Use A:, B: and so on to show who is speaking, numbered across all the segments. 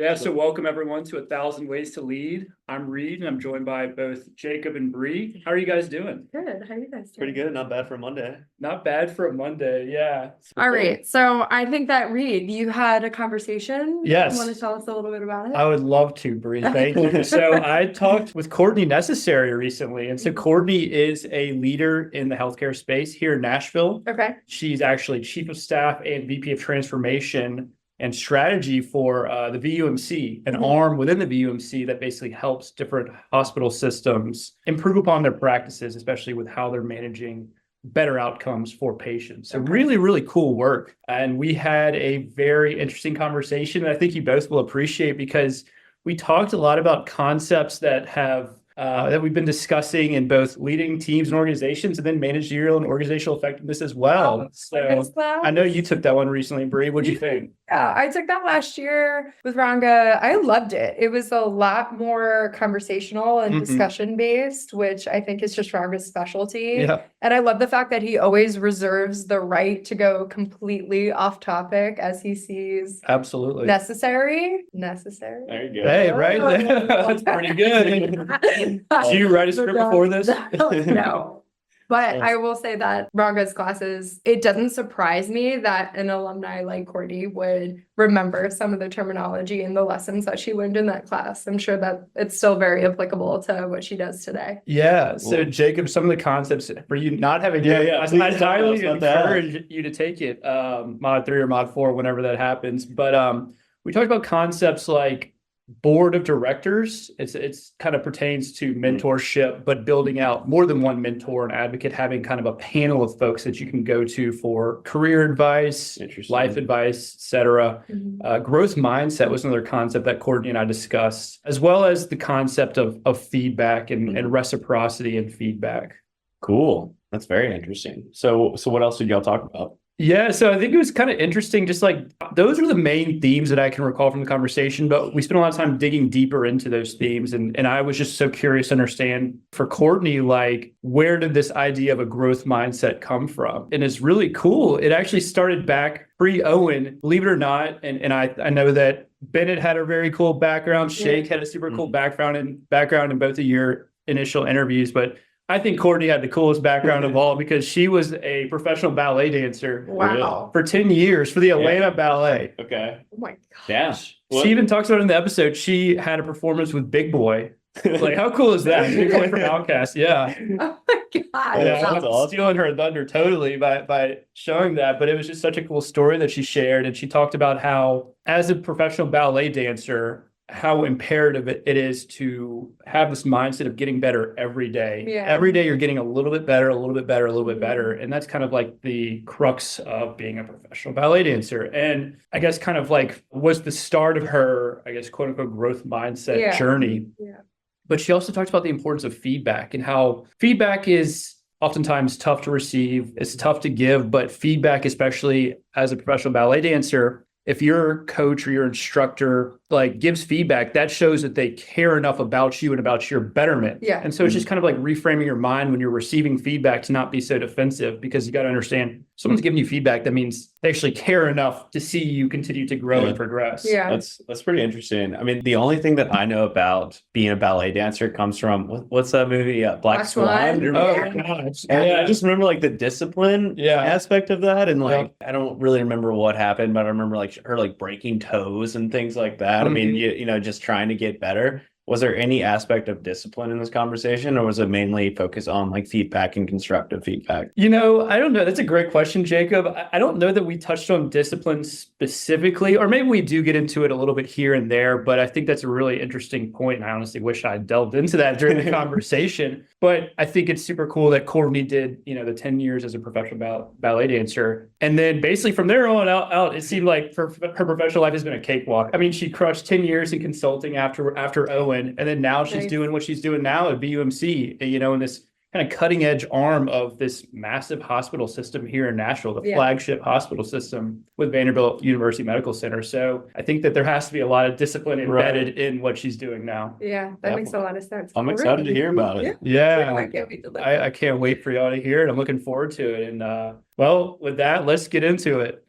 A: Yeah, so welcome everyone to 1,000 Ways to Lead. I'm Reid, and I'm joined by both Jacob and Bree. How are you guys doing?
B: Good. How are you guys doing?
C: Pretty good. Not bad for a Monday.
A: Not bad for a Monday, yeah.
B: All right. So I think that Reid, you had a conversation.
A: Yes.
B: You want to tell us a little bit about it?
A: I would love to, Bree. Thank you. So I talked with Courtney Necessary recently. And so Courtney is a leader in the healthcare space here in Nashville.
B: Okay.
A: She's actually Chief of Staff and VP of Transformation and Strategy for the VUMC, an arm within the VUMC that basically helps different hospital systems improve upon their practices, especially with how they're managing better outcomes for patients. So really, really cool work. And we had a very interesting conversation that I think you both will appreciate, because we talked a lot about concepts that have that we've been discussing in both leading teams and organizations, and then managerial and organizational effectiveness as well. So I know you took that one recently, Bree. What'd you think?
B: Yeah, I took that last year with Ranga. I loved it. It was a lot more conversational and discussion based, which I think is just Ranga's specialty.
A: Yeah.
B: And I love the fact that he always reserves the right to go completely off topic as he sees
A: Absolutely
B: necessary.
C: There you go.
A: Hey, right? That's pretty good. Did you write a script before this?
B: No. But I will say that Ranga's classes, it doesn't surprise me that an alumni like Courtney would remember some of the terminology and the lessons that she learned in that class. I'm sure that it's still very applicable to what she does today.
A: Yeah. So Jacob, some of the concepts for you not having I highly encourage you to take it, mod 3 or mod 4, whenever that happens. But we talked about concepts like board of directors. It's kind of pertains to mentorship, but building out more than one mentor and advocate, having kind of a panel of folks that you can go to for career advice, life advice, etc. Growth mindset was another concept that Courtney and I discussed, as well as the concept of feedback and reciprocity and feedback.
C: Cool. That's very interesting. So what else did y'all talk about?
A: Yeah, so I think it was kind of interesting. Just like those are the main themes that I can recall from the conversation, but we spent a lot of time digging deeper into those themes. And I was just so curious to understand for Courtney, like, where did this idea of a growth mindset come from? And it's really cool. It actually started back pre-Owen, believe it or not. And I know that Bennett had a very cool background. Shake had a super cool background in both of your initial interviews, but I think Courtney had the coolest background of all, because she was a professional ballet dancer for 10 years for the Atlanta Ballet.
C: Okay.
B: Oh my gosh.
C: Yeah.
A: She even talks about it in the episode. She had a performance with Big Boy. Like, how cool is that? Big Boy from Outcast. Yeah.
B: Oh my God.
A: Yeah, I'm stealing her thunder totally by showing that. But it was just such a cool story that she shared. And she talked about how, as a professional ballet dancer, how imperative it is to have this mindset of getting better every day.
B: Yeah.
A: Every day you're getting a little bit better, a little bit better, a little bit better. And that's kind of like the crux of being a professional ballet dancer. And I guess kind of like was the start of her, I guess, quote unquote, growth mindset journey. Yeah. But she also talked about the importance of feedback and how feedback is oftentimes tough to receive. It's tough to give, but feedback, especially as a professional ballet dancer, if your coach or your instructor like gives feedback, that shows that they care enough about you and about your betterment. Yeah. And so it's just kind of like reframing your mind when you're receiving feedback to not be so defensive, because you got to understand someone's giving you feedback. That means they actually care enough to see you continue to grow and progress.
B: Yeah.
C: That's pretty interesting. I mean, the only thing that I know about being a ballet dancer comes from what's that movie? Black Swan.
A: Oh, gosh.
C: And I just remember like the discipline aspect of that. And like, I don't really remember what happened, but I remember like her like breaking toes and things like that. I mean, you know, just trying to get better. Was there any aspect of discipline in this conversation, or was it mainly focused on like feedback and constructive feedback?
A: You know, I don't know. That's a great question, Jacob. I don't know that we touched on discipline specifically, or maybe we do get into it a little bit here and there, but I think that's a really interesting point. And I honestly wish I delved into that during the conversation. But I think it's super cool that Courtney did, you know, the 10 years as a professional ballet dancer. And then basically from there on out, it seemed like her professional life has been a cakewalk. I mean, she crushed 10 years in consulting after Owen. And then now she's doing what she's doing now at VUMC, you know, in this kind of cutting edge arm of this massive hospital system here in Nashville, the flagship hospital system with Vanderbilt University Medical Center. So I think that there has to be a lot of discipline embedded in what she's doing now.
B: Yeah, that makes a lot of sense.
C: I'm excited to hear about it.
A: Yeah.
B: I
A: can't wait for y'all to hear it. I'm looking forward to it. And well, with that, let's get into it.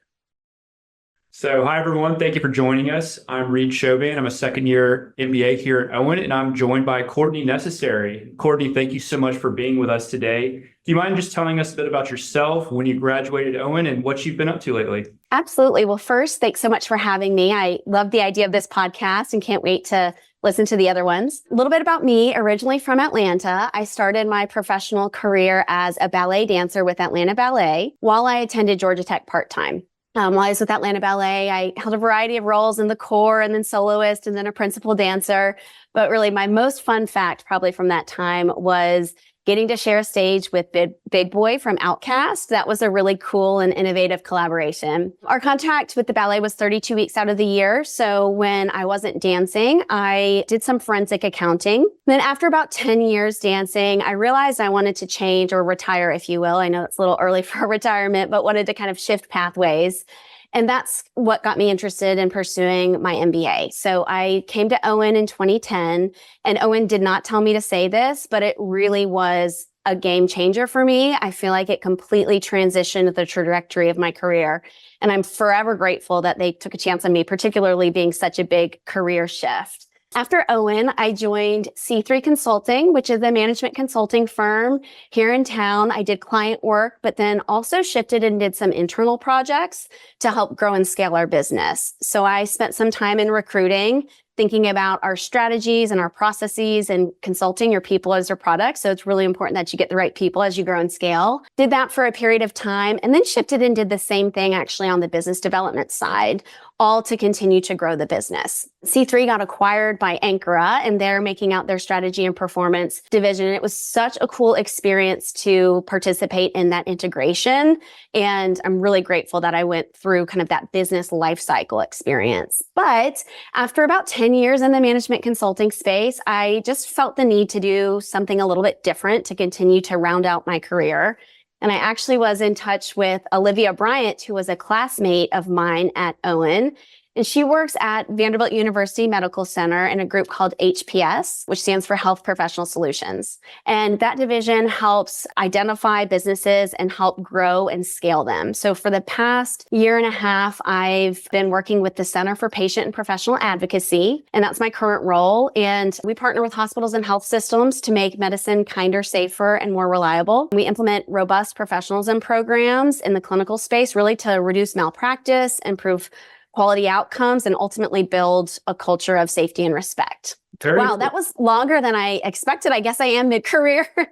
A: So, hi everyone. Thank you for joining us. I'm Reid Chauvin. I'm a second-year MBA here at Owen, and I'm joined by Courtney Necessary. Courtney, thank you so much for being with us today. Do you mind just telling us a bit about yourself, when you graduated Owen, and what you've been up to lately?
D: Absolutely. Well, first, thanks so much for having me. I love the idea of this podcast and can't wait to listen to the other ones. A little bit about me, originally from Atlanta. I started my professional career as a ballet dancer with Atlanta Ballet while I attended Georgia Tech part-time. While I was with Atlanta Ballet, I held a variety of roles in the corps and then soloist and then a principal dancer. But really my most fun fact probably from that time was getting to share a stage with Big Boy from Outkast. That was a really cool and innovative collaboration. Our contract with the ballet was 32 weeks out of the year. So when I wasn't dancing, I did some forensic accounting. Then after about 10 years dancing, I realized I wanted to change or retire, if you will. I know it's a little early for retirement, but wanted to kind of shift pathways. And that's what got me interested in pursuing my MBA. So I came to Owen in 2010, and Owen did not tell me to say this, but it really was a game changer for me. I feel like it completely transitioned the trajectory of my career. And I'm forever grateful that they took a chance on me, particularly being such a big career shift. After Owen, I joined C3 Consulting, which is a management consulting firm here in town. I did client work, but then also shifted and did some internal projects to help grow and scale our business. So I spent some time in recruiting, thinking about our strategies and our processes and consulting your people as your product. So it's really important that you get the right people as you grow and scale. Did that for a period of time and then shifted and did the same thing actually on the business development side, all to continue to grow the business. C3 got acquired by Ankara and they're making out their strategy and performance division. And it was such a cool experience to participate in that integration. And I'm really grateful that I went through kind of that business life cycle experience. But after about 10 years in the management consulting space, I just felt the need to do something a little bit different to continue to round out my career. And I actually was in touch with Olivia Bryant, who was a classmate of mine at Owen. And she works at Vanderbilt University Medical Center in a group called HPS, which stands for Health Professional Solutions. And that division helps identify businesses and help grow and scale them. So for the past year and a half, I've been working with the Center for Patient and Professional Advocacy, and that's my current role. And we partner with hospitals and health systems to make medicine kinder, safer, and more reliable. We implement robust professionalism programs in the clinical space, really to reduce malpractice, improve quality outcomes, and ultimately build a culture of safety and respect. Wow, that was longer than I expected. I guess I am mid-career. And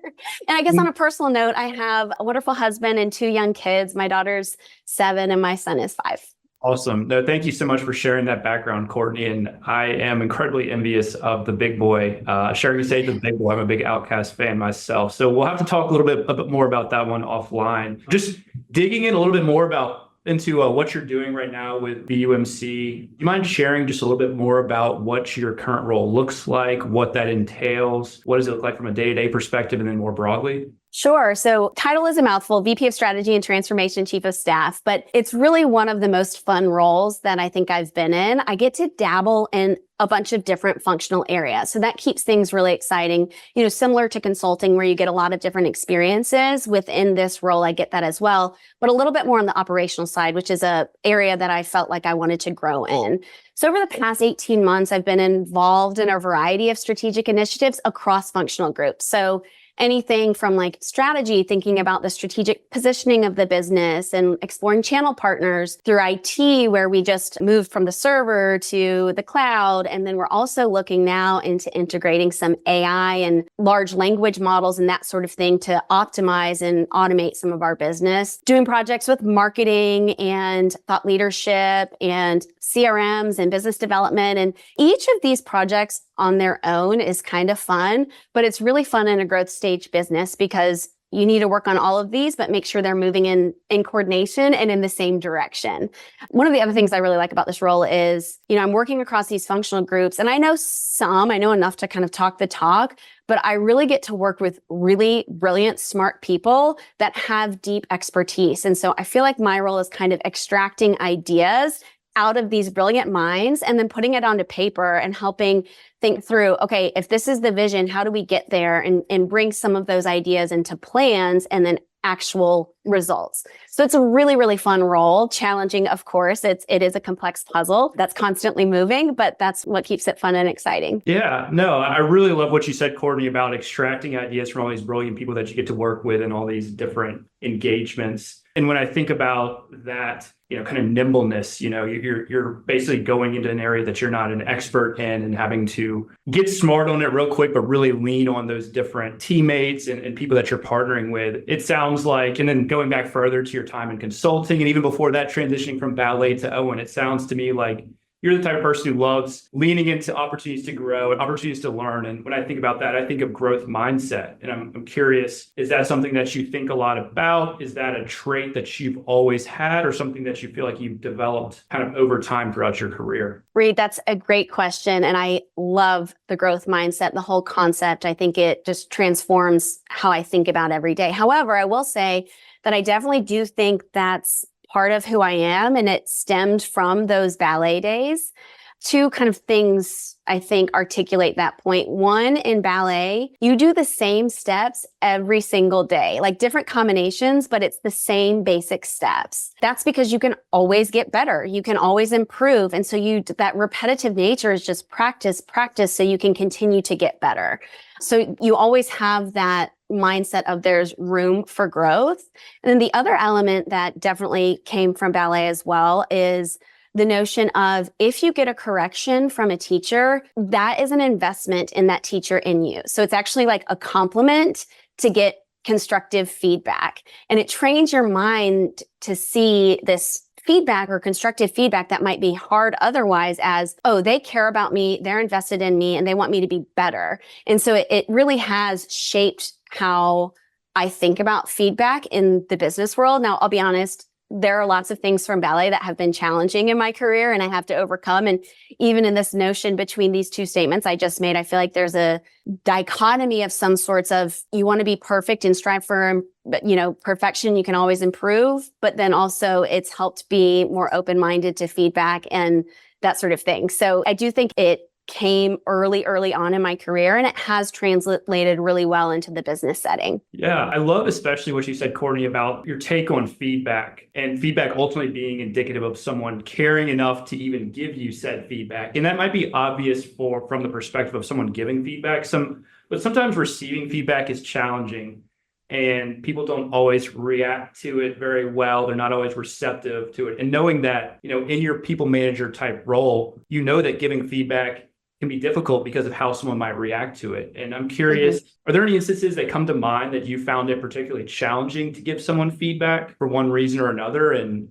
D: I guess on a personal note, I have a wonderful husband and 2 young kids. My daughter's 7 and my son is 5.
A: Awesome. No, thank you so much for sharing that background, Courtney. And I am incredibly envious of the Big Boy. Sharing the stage with the Big Boy. I'm a big Outkast fan myself. So we'll have to talk a bit more about that one offline. Just digging in a little bit more into what you're doing right now with BUMC. Do you mind sharing just a little bit more about what your current role looks like, what that entails? What does it look like from a day-to-day perspective and then more broadly?
D: Sure. So title is a mouthful, VP of Strategy and Transformation, Chief of Staff, but it's really one of the most fun roles that I think I've been in. I get to dabble in a bunch of different functional areas. So that keeps things really exciting. You know, similar to consulting where you get a lot of different experiences within this role, I get that as well, but a little bit more on the operational side, which is a area that I felt like I wanted to grow in. So over the past 18 months, I've been involved in a variety of strategic initiatives across functional groups. So anything from like strategy, thinking about the strategic positioning of the business and exploring channel partners through IT, where we just moved from the server to the cloud. And then we're also looking now into integrating some AI and large language models and that sort of thing to optimize and automate some of our business. Doing projects with marketing and thought leadership and CRMs and business development. And each of these projects on their own is kind of fun, but it's really fun in a growth stage business because you need to work on all of these, but make sure they're moving in coordination and in the same direction. One of the other things I really like about this role is, I'm working across these functional groups and I know enough to kind of talk the talk, but I really get to work with really brilliant, smart people that have deep expertise. And so I feel like my role is kind of extracting ideas out of these brilliant minds and then putting it onto paper and helping think through, okay, if this is the vision, how do we get there and bring some of those ideas into plans and then actual results. So it's a really, really fun role. Challenging, of course. It is a complex puzzle that's constantly moving, but that's what keeps it fun and exciting.
A: Yeah, no, I really love what you said, Courtney, about extracting ideas from all these brilliant people that you get to work with in all these different engagements. And when I think about that, kind of nimbleness, you're basically going into an area that you're not an expert in and having to get smart on it real quick, but really lean on those different teammates and people that you're partnering with. It sounds like, and then going back further to your time in consulting, and even before that, transitioning from ballet to Owen, it sounds to me like you're the type of person who loves leaning into opportunities to grow and opportunities to learn. And when I think about that, I think of growth mindset. And I'm curious, is that something that you think a lot about? Is that a trait that you've always had or something that you feel like you've developed kind of over time throughout your career?
D: Reid, that's a great question. And I love the growth mindset, the whole concept. I think it just transforms how I think about every day. However, I will say that I definitely do think that's part of who I am. And it stemmed from those ballet days. Two kind of things I think articulate that point. One, in ballet, you do the same steps every single day, like different combinations, but it's the same basic steps. That's because you can always get better. You can always improve. And so that repetitive nature is just practice, so you can continue to get better. So you always have that mindset of there's room for growth. And then the other element that definitely came from ballet as well is the notion of if you get a correction from a teacher, that is an investment in that teacher in you. So it's actually like a compliment to get constructive feedback. And it trains your mind to see this feedback or constructive feedback that might be hard otherwise as, oh, they care about me, they're invested in me, and they want me to be better. And so it really has shaped how I think about feedback in the business world. Now, I'll be honest, there are lots of things from ballet that have been challenging in my career and I have to overcome. And even in this notion between these two statements I just made, I feel like there's a dichotomy of some sorts of you want to be perfect and strive for, perfection. You can always improve, but then also it's helped be more open-minded to feedback and that sort of thing. So I do think it came early on in my career, and it has translated really well into the business setting.
A: Yeah, I love especially what you said, Courtney, about your take on feedback and feedback ultimately being indicative of someone caring enough to even give you said feedback. And that might be obvious from the perspective of someone giving feedback, but sometimes receiving feedback is challenging and people don't always react to it very well. They're not always receptive to it. And knowing that, in your people manager type role, that giving feedback can be difficult because of how someone might react to it. And I'm curious, are there any instances that come to mind that you found it particularly challenging to give someone feedback for one reason or another? And,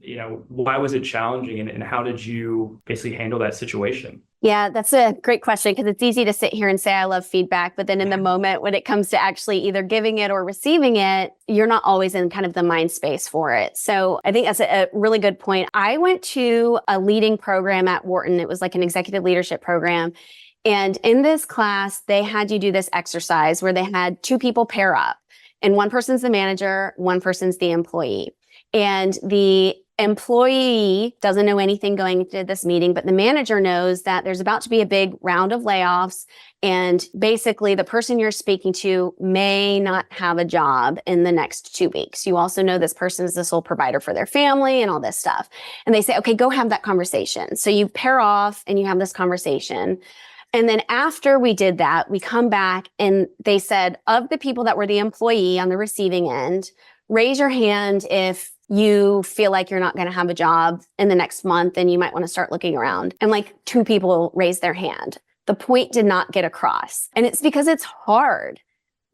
A: why was it challenging and how did you basically handle that situation?
D: Yeah, that's a great question because it's easy to sit here and say, I love feedback. But then in the moment when it comes to actually either giving it or receiving it, you're not always in kind of the mind space for it. So I think that's a really good point. I went to a leading program at Wharton. It was like an executive leadership program. And in this class, they had you do this exercise where they had two people pair up and one person's the manager, one person's the employee. And the employee doesn't know anything going into this meeting, but the manager knows that there's about to be a big round of layoffs. And basically the person you're speaking to may not have a job in the next 2 weeks. You also know this person is the sole provider for their family and all this stuff. And they say, okay, go have that conversation. So you pair off and you have this conversation. And then after we did that, we come back and they said, of the people that were the employee on the receiving end, raise your hand if you feel like you're not going to have a job in the next month and you might want to start looking around. And like 2 people raised their hand. The point did not get across. And it's because it's hard.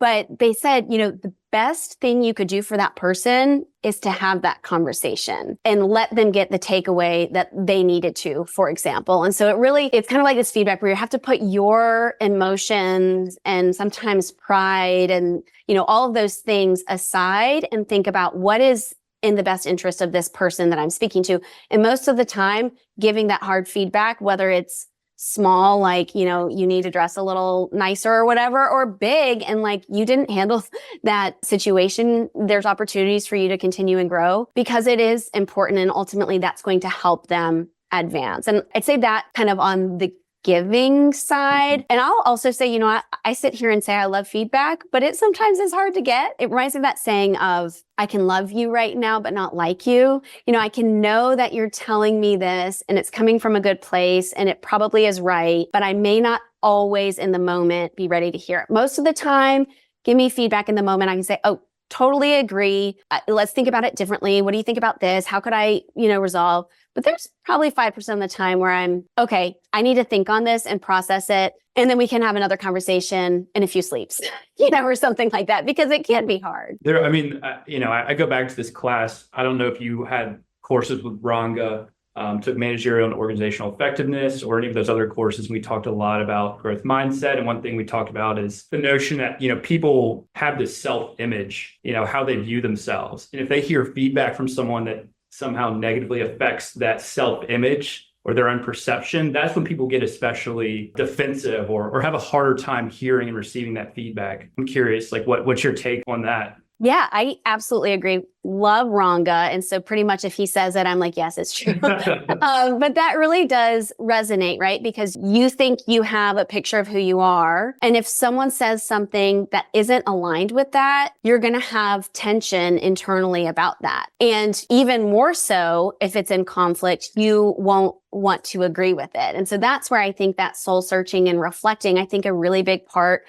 D: But they said, the best thing you could do for that person is to have that conversation and let them get the takeaway that they needed to, for example. And so it's kind of like this feedback where you have to put your emotions and sometimes pride and, all of those things aside and think about what is in the best interest of this person that I'm speaking to. And most of the time, giving that hard feedback, whether it's small, like, you need to dress a little nicer or whatever, or big and like you didn't handle that situation, there's opportunities for you to continue and grow because it is important. And ultimately that's going to help them advance. And I'd say that kind of on the giving side. And I'll also say, I sit here and say I love feedback, but it sometimes is hard to get. It reminds me of that saying of, I can love you right now, but not like you. I can know that you're telling me this and it's coming from a good place and it probably is right, but I may not always in the moment be ready to hear it. Most of the time, give me feedback in the moment. I can say, oh, totally agree. Let's think about it differently. What do you think about this? How could I, resolve? But there's probably 5% of the time where I'm, okay, I need to think on this and process it. And then we can have another conversation in a few sleeps, or something like that, because it can be hard.
A: I go back to this class. I don't know if you had courses with Ranga, took managerial and organizational effectiveness or any of those other courses. We talked a lot about growth mindset. And one thing we talked about is the notion that, people have this self-image, how they view themselves. And if they hear feedback from someone that somehow negatively affects that self-image or their own perception, that's when people get especially defensive or have a harder time hearing and receiving that feedback. I'm curious, what's your take on that?
D: Yeah, I absolutely agree. Love Ranga. And so pretty much if he says it, I'm like, yes, it's true. But that really does resonate, right? Because you think you have a picture of who you are. And if someone says something that isn't aligned with that, you're going to have tension internally about that. And even more so, if it's in conflict, you won't want to agree with it. And so that's where I think that soul searching and reflecting, I think a really big part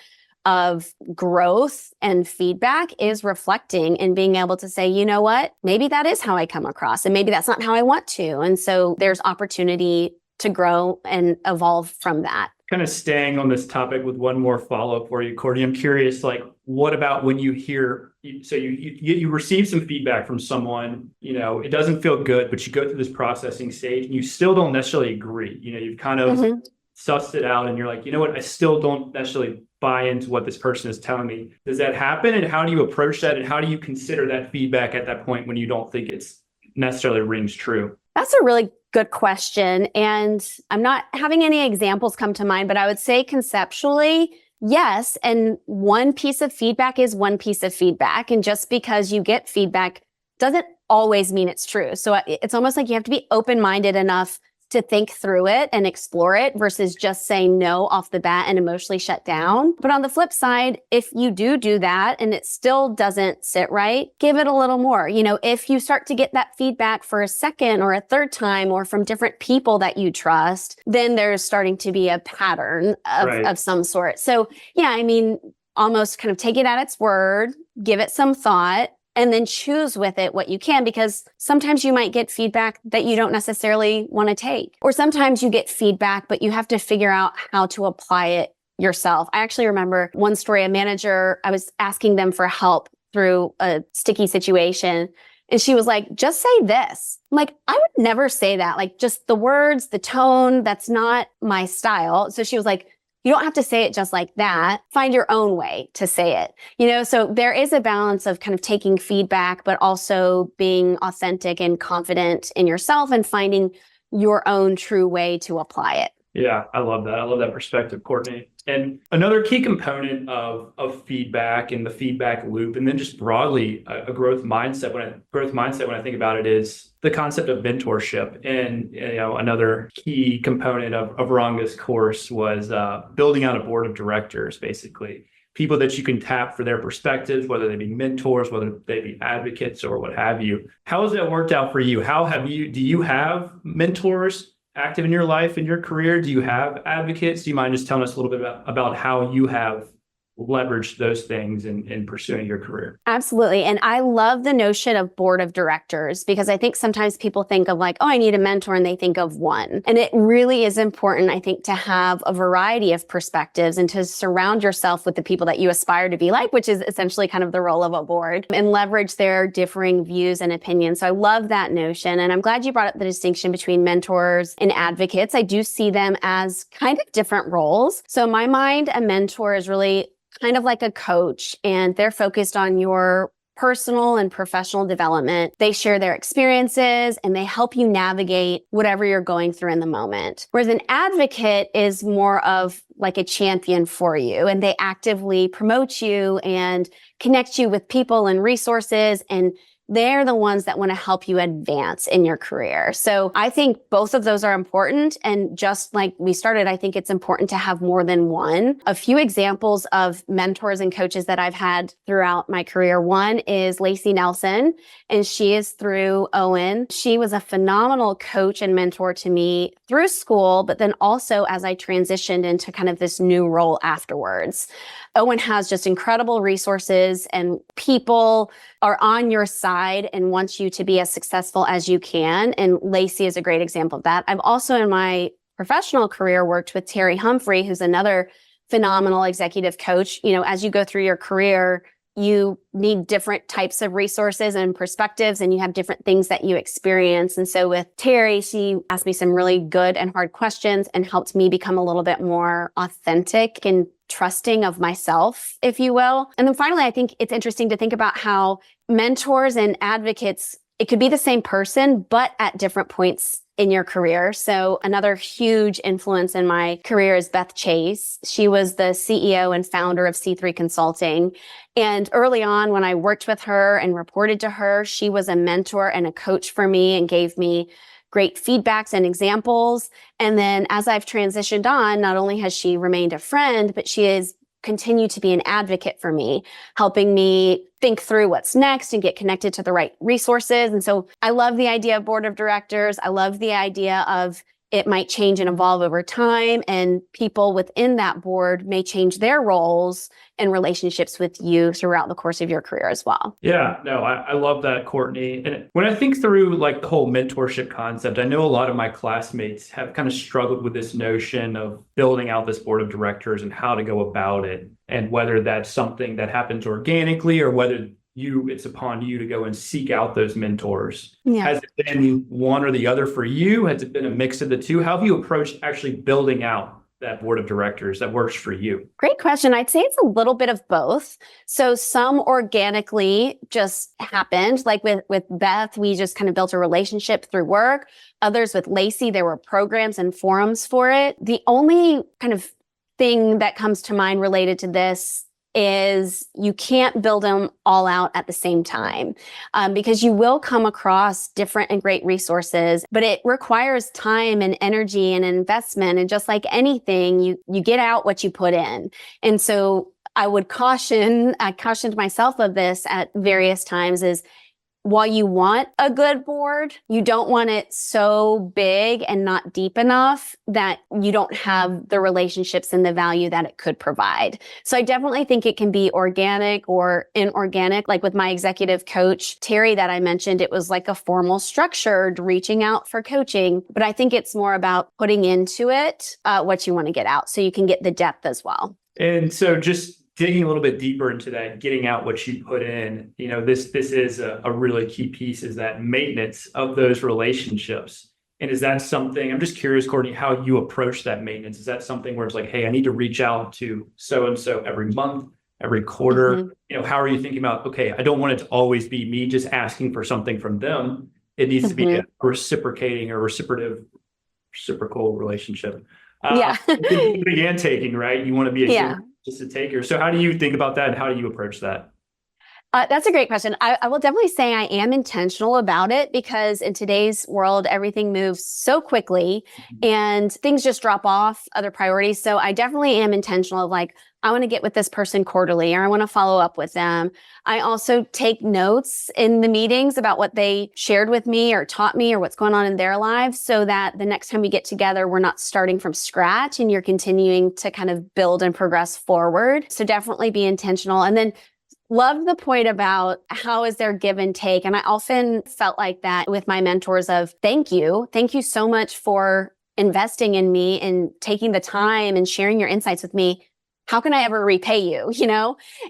D: of growth and feedback is reflecting and being able to say, you know what, maybe that is how I come across and maybe that's not how I want to. And so there's opportunity to grow and evolve from that.
A: Kind of staying on this topic with one more follow-up for you, Courtney, I'm curious, what about when you hear, so you receive some feedback from someone, it doesn't feel good, but you go through this processing stage and you still don't necessarily agree. You've kind of sussed it out and you're like, you know what, I still don't necessarily buy into what this person is telling me. Does that happen? And how do you approach that? And how do you consider that feedback at that point when you don't think it's necessarily rings true?
D: That's a really good question. And I'm not having any examples come to mind, but I would say conceptually, yes. And one piece of feedback is one piece of feedback. And just because you get feedback doesn't always mean it's true. So it's almost like you have to be open-minded enough to think through it and explore it versus just saying no off the bat and emotionally shut down. But on the flip side, if you do that and it still doesn't sit right, give it a little more. If you start to get that feedback for a second or a third time or from different people that you trust, then there's starting to be a pattern of some sort. So yeah, almost kind of take it at its word, give it some thought, and then choose with it what you can, because sometimes you might get feedback that you don't necessarily want to take. Or sometimes you get feedback, but you have to figure out how to apply it yourself. I actually remember one story, a manager, I was asking them for help through a sticky situation. And she was like, just say this. I'm like, I would never say that. Just the words, the tone, that's not my style. So she was like, you don't have to say it just like that. Find your own way to say it. So there is a balance of kind of taking feedback, but also being authentic and confident in yourself and finding your own true way to apply it.
A: Yeah, I love that. I love that perspective, Courtney. And another key component of feedback and the feedback loop, and then just broadly a growth mindset. When I think about it, is the concept of mentorship. And another key component of Ranga's course was building out a board of directors, basically people that you can tap for their perspectives, whether they be mentors, whether they be advocates, or what have you. How has that worked out for you? Do you have mentors active in your life, in your career? Do you have advocates? Do you mind just telling us a little bit about how you have leveraged those things in pursuing your career?
D: Absolutely. And I love the notion of board of directors, because I think sometimes people think of I need a mentor, and they think of one. And it really is important, I think, to have a variety of perspectives and to surround yourself with the people that you aspire to be like, which is essentially kind of the role of a board, and leverage their differing views and opinions. So I love that notion. And I'm glad you brought up the distinction between mentors and advocates. I do see them as kind of different roles. So in my mind, a mentor is really kind of like a coach, and they're focused on your personal and professional development. They share their experiences and they help you navigate whatever you're going through in the moment. Whereas an advocate is more of like a champion for you, and they actively promote you and connect you with people and resources and they're the ones that want to help you advance in your career. So I think both of those are important. And just like we started, I think it's important to have more than one. A few examples of mentors and coaches that I've had throughout my career. One is Lacey Nelson, and she is through Owen. She was a phenomenal coach and mentor to me through school, but then also as I transitioned into kind of this new role afterwards. Owen has just incredible resources, and people are on your side and wants you to be as successful as you can. And Lacey is a great example of that. I've also in my professional career worked with Terry Humphrey, who's another phenomenal executive coach. You know, as you go through your career, you need different types of resources and perspectives, and you have different things that you experience. And so with Terry, she asked me some really good and hard questions and helped me become a little bit more authentic and trusting of myself, if you will. And then finally, I think it's interesting to think about how mentors and advocates, it could be the same person, but at different points in your career. So another huge influence in my career is Beth Chase. She was the CEO and founder of C3 Consulting. And early on, when I worked with her and reported to her, she was a mentor and a coach for me and gave me great feedbacks and examples. And then as I've transitioned on, not only has she remained a friend, but she has continued to be an advocate for me, helping me think through what's next and get connected to the right resources. And so I love the idea of board of directors. I love the idea of it might change and evolve over time, and people within that board may change their roles and relationships with you throughout the course of your career as well.
A: Yeah, no, I love that, Courtney. And when I think through like the whole mentorship concept, I know a lot of my classmates have kind of struggled with this notion of building out this board of directors and how to go about it, and whether that's something that happens organically or whether it's upon you to go and seek out those mentors.
D: Yeah.
A: Has it been one or the other for you? Has it been a mix of the two? How have you approached actually building out that board of directors that works for you?
D: Great question. I'd say it's a little bit of both. So some organically just happened. Like with Beth, we just kind of built a relationship through work. Others with Lacey, there were programs and forums for it. The only kind of thing that comes to mind related to this is you can't build them all out at the same time, because you will come across different and great resources, but it requires time and energy and investment. And just like anything, you get out what you put in. And so I cautioned myself of this at various times is, while you want a good board, you don't want it so big and not deep enough that you don't have the relationships and the value that it could provide. So I definitely think it can be organic or inorganic. Like with my executive coach, Terry, that I mentioned, it was like a formal structured reaching out for coaching. But I think it's more about putting into it what you want to get out so you can get the depth as well.
A: And so just digging a little bit deeper into that, getting out what you put in, this is a really key piece, is that maintenance of those relationships. And is that something, I'm just curious, Courtney, how you approach that maintenance? Is that something where it's like, hey, I need to reach out to so-and-so every month, every quarter?
D: Mm-hmm.
A: How are you thinking about, okay, I don't want it to always be me just asking for something from them. It needs to be a reciprocating or reciprocal relationship.
D: Yeah.
A: Giving and taking, right? You want to be just a taker. So how do you think about that, and how do you approach that?
D: That's a great question. I will definitely say I am intentional about it, because in today's world, everything moves so quickly and things just drop off other priorities. So I definitely am intentional of like, I want to get with this person quarterly, or I want to follow up with them. I also take notes in the meetings about what they shared with me or taught me or what's going on in their lives, so that the next time we get together, we're not starting from scratch and you're continuing to kind of build and progress forward. So definitely be intentional. And then love the point about how is there give and take. And I often felt like that with my mentors of thank you. Thank you so much for investing in me and taking the time and sharing your insights with me. How can I ever repay you?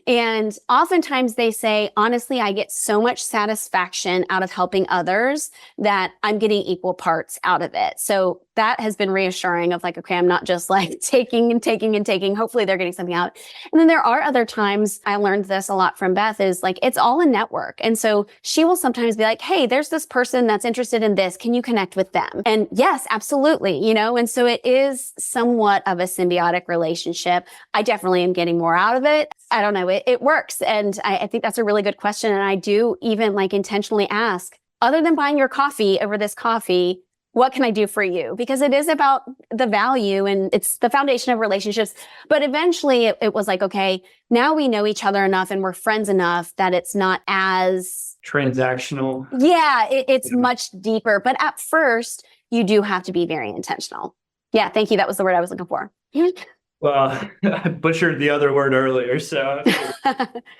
D: And oftentimes they say, honestly, I get so much satisfaction out of helping others that I'm getting equal parts out of it. So that has been reassuring of like, okay, I'm not just like taking and taking and taking. Hopefully they're getting something out. And then there are other times, I learned this a lot from Beth, is like, it's all a network. And so she will sometimes be like, hey, there's this person that's interested in this. Can you connect with them? And yes, absolutely. And so it is somewhat of a symbiotic relationship. I definitely am getting more out of it. I don't know. It works. And I think that's a really good question. And I do even like intentionally ask, other than buying your coffee over this coffee, what can I do for you? Because it is about the value and it's the foundation of relationships. But eventually it was like, okay, now we know each other enough and we're friends enough that it's not as
A: transactional.
D: Yeah, it's much deeper. But at first, you do have to be very intentional. Yeah, thank you. That was the word I was looking for.
A: Well, I butchered the other word earlier, so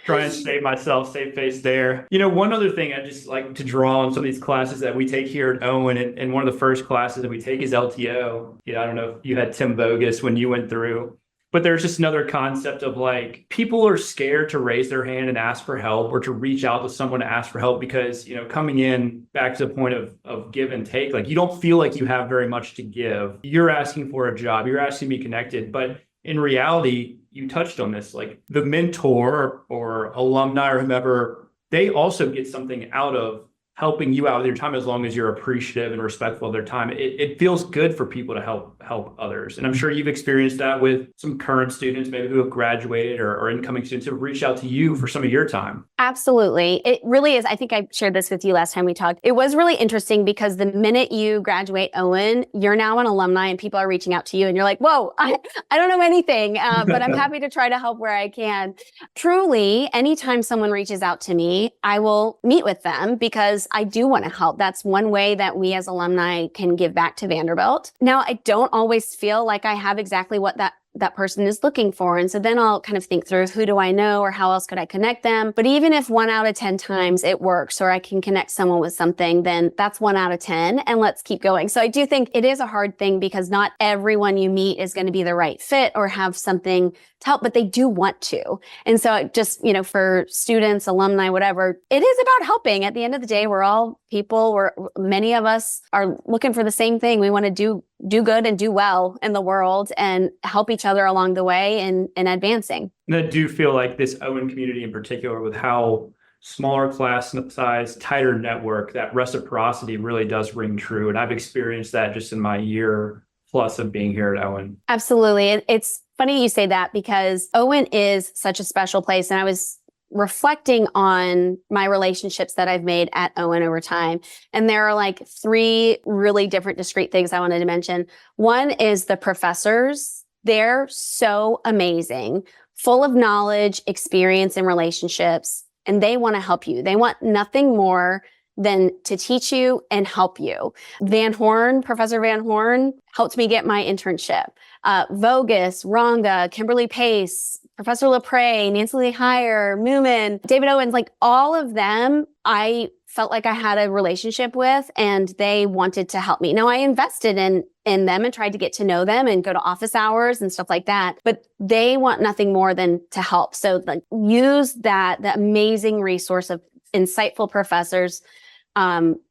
A: try and save face there. One other thing I just like to draw on some of these classes that we take here at Owen, and one of the first classes that we take is LTO. I don't know if you had Tim Bogus when you went through, but there's just another concept of like, people are scared to raise their hand and ask for help or to reach out to someone to ask for help because, coming in back to the point of give and take, like you don't feel like you have very much to give. You're asking for a job, you're asking to be connected, but in reality, you touched on this, like the mentor or alumni or whomever, they also get something out of helping you out with your time as long as you're appreciative and respectful of their time. It feels good for people to help others. And I'm sure you've experienced that with some current students, maybe who have graduated or incoming students who have reached out to you for some of your time.
D: Absolutely. It really is. I think I shared this with you last time we talked. It was really interesting because the minute you graduate Owen, you're now an alumni and people are reaching out to you and you're like, whoa, I don't know anything, but I'm happy to try to help where I can. Truly, anytime someone reaches out to me, I will meet with them because I do want to help. That's one way that we as alumni can give back to Vanderbilt. Now, I don't always feel like I have exactly what that person is looking for. And so then I'll kind of think through, who do I know or how else could I connect them? But even if 1 out of 10 times it works or I can connect someone with something, then that's 1 out of 10 and let's keep going. So I do think it is a hard thing because not everyone you meet is going to be the right fit or have something to help, but they do want to. And so just, for students, alumni, whatever, it is about helping. At the end of the day, we're all people. Many of us are looking for the same thing. We want to do good and do well in the world and help each other along the way and advancing.
A: And I do feel like this Owen community in particular, with how smaller class size, tighter network, that reciprocity really does ring true. And I've experienced that just in my year plus of being here at Owen.
D: Absolutely. It's funny you say that because Owen is such a special place. And I was reflecting on my relationships that I've made at Owen over time. And there are like 3 really different discrete things I wanted to mention. One is the professors. They're so amazing, full of knowledge, experience, and relationships. And they want to help you. They want nothing more than to teach you and help you. Professor Van Horn helped me get my internship. Vogus, Ranga, Kimberly Pace, Professor LaPrey, Nancy Lee Heyer, Moomin, David Owens, like all of them, I felt like I had a relationship with and they wanted to help me. Now I invested in them and tried to get to know them and go to office hours and stuff like that, but they want nothing more than to help. So like use the amazing resource of insightful professors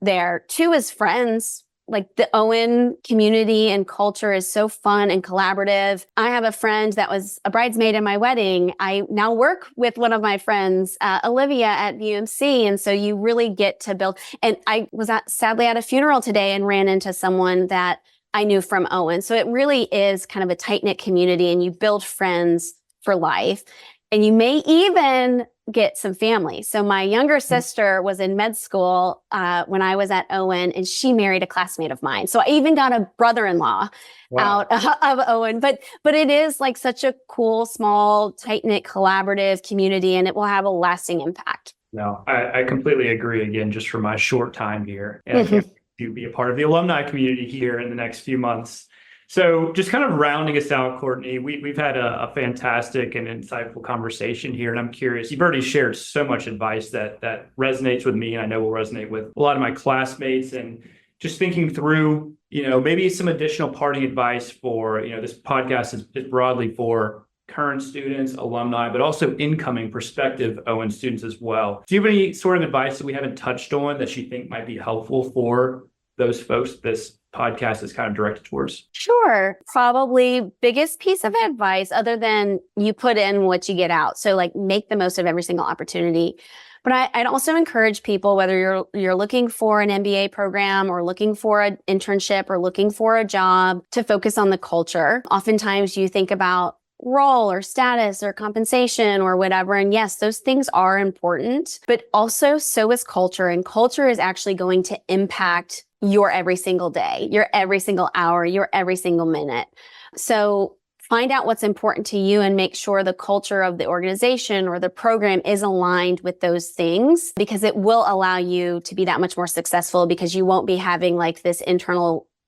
D: there. 2 is friends. Like the Owen community and culture is so fun and collaborative. I have a friend that was a bridesmaid in my wedding. I now work with one of my friends, Olivia at UMC. And so you really get to build. And I was sadly at a funeral today and ran into someone that I knew from Owen. So it really is kind of a tight-knit community and you build friends for life. And you may even get some family. So my younger sister was in med school when I was at Owen, and she married a classmate of mine. So I even got a brother-in-law out of Owen. But it is like such a cool, small, tight-knit, collaborative community, and it will have a lasting impact.
A: No, I completely agree. Again, just from my short time here, and I can't to be a part of the alumni community here in the next few months. So just kind of rounding us out, Courtney, we've had a fantastic and insightful conversation here. And I'm curious, you've already shared so much advice that resonates with me and I know will resonate with a lot of my classmates. And just thinking through, maybe some additional parting advice for, this podcast is broadly for current students, alumni, but also incoming prospective Owen students as well. Do you have any sort of advice that we haven't touched on that you think might be helpful for those folks, this podcast is kind of directed towards?
D: Sure. Probably biggest piece of advice other than you put in what you get out. So like make the most of every single opportunity. But I'd also encourage people, whether you're looking for an MBA program or looking for an internship or looking for a job, to focus on the culture. Oftentimes you think about role or status or compensation or whatever. And yes, those things are important, but also so is culture. And culture is actually going to impact your every single day, your every single hour, your every single minute. So find out what's important to you and make sure the culture of the organization or the program is aligned with those things, because it will allow you to be that much more successful, because you won't be having like this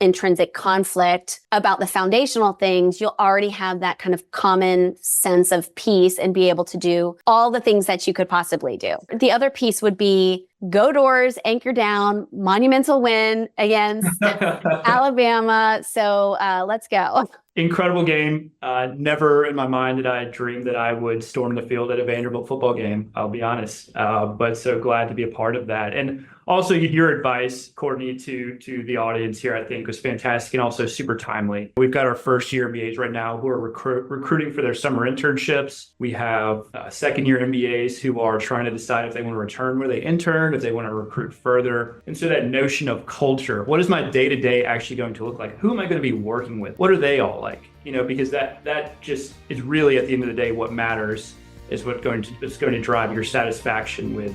D: intrinsic conflict about the foundational things. You'll already have that kind of common sense of peace and be able to do all the things that you could possibly do. The other piece would be go Doors, anchor down, monumental win against Alabama. So let's go.
A: Incredible game. Never in my mind did I dream that I would storm the field at a Vanderbilt football game, I'll be honest. But so glad to be a part of that. And also your advice, Courtney, to the audience here, I think was fantastic and also super timely. We've got our first year MBAs right now who are recruiting for their summer internships. We have second year MBAs who are trying to decide if they want to return where they interned, if they want to recruit further. And so that notion of culture, what is my day-to-day actually going to look like? Who am I going to be working with? What are they all like? Because that just is really at the end of the day what matters, is it's going to drive your satisfaction with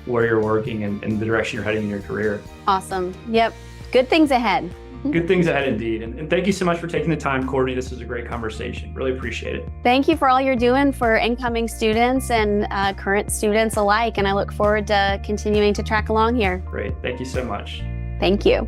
A: where you're working and the direction you're heading in your career.
D: Awesome. Yep. Good things ahead.
A: Good things ahead indeed. And thank you so much for taking the time, Courtney. This was a great conversation. Really appreciate it.
D: Thank you for all you're doing for incoming students and current students alike. And I look forward to continuing to track along here.
A: Great. Thank you so much.
D: Thank you.